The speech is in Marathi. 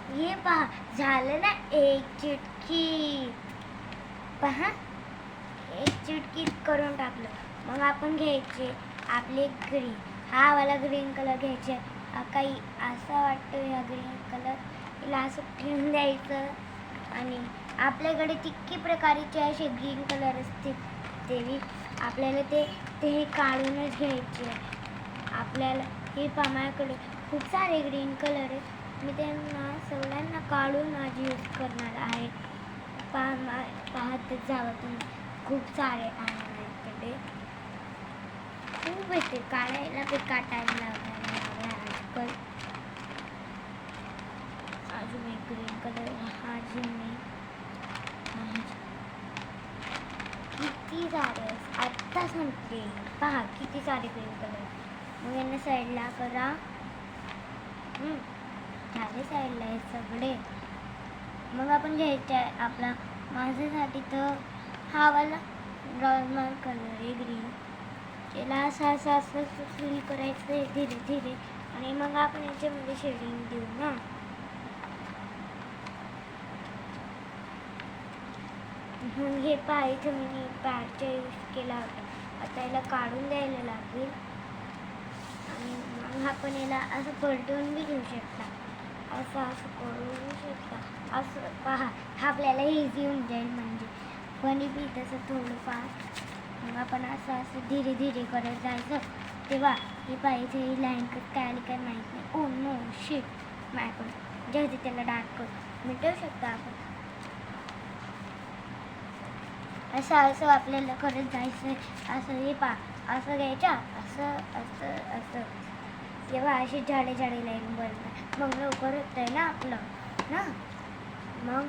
हे पहा, झालं ना एक चिटकी. पहा, एक चिटकीत करून टाकलं. मग आपण घ्यायचे आपले ग्रीन, हा वाला ग्रीन कलर घ्यायचे. काही असं वाटतं ह्या ग्रीन कलर याला असं ठेवून द्यायचं. आणि आपल्याकडे तितकी प्रकारचे असे ग्रीन कलर असते तेही आपल्याला ते काढूनच घ्यायचे. आपल्याला हे पहा, माझ्याकडे खूप सारे ग्रीन कलर आहेत. मी त्यांना सगळ्यांना काढून आज यूज करणार आहे. पाहतच जावं तुम्ही, खूप सारे आहे माझ्याकडे. खूप येते काढायला, ते काटायला लागला आजकाल. अजून एक ग्रीन कलर हा अजून मी किती सारे आत्ता संपले. पहा किती सारे ग्रीन कलर. मग यांना साईडला करा. झाले साईडला हे सगळे. मग आपण घ्यायचे आहे आपला माझ्यासाठी तर हा वाला नॉर्मल कलर आहे ग्रीन. याला असं असं असं फिल करायचं आहे धीरे धीरे. आणि मग आपण याच्यामध्ये शेडिंग देऊ ना. हे पाहायचं मी पॅडचा यूज केला होता. आता याला काढून द्यायला लागेल. आणि मग आपण याला असं पलटवून बी घेऊ शकता. असं असं करू शकता. असं पहा, हा आपल्याला इझी होऊन जाईल. म्हणजे कोणी बी तसं थोडंफार. मग आपण असं असं धीरे धीरे करत जायचं. तेव्हा हे पाहिजे ही लाईन कट काय आली काय माहीत नाही. ओ नो शिट, माझ्याकडून जेव्हा त्याला डार्क करून मिटवू शकता आपण. असं असं आपल्याला करत जायचं. असं हे पहा, असं घ्यायच्या, असं असं असं. तेव्हा अशी झाडे झाडे लाईन बनतात. मग लवकर होत आहे ना आपलं ना. मग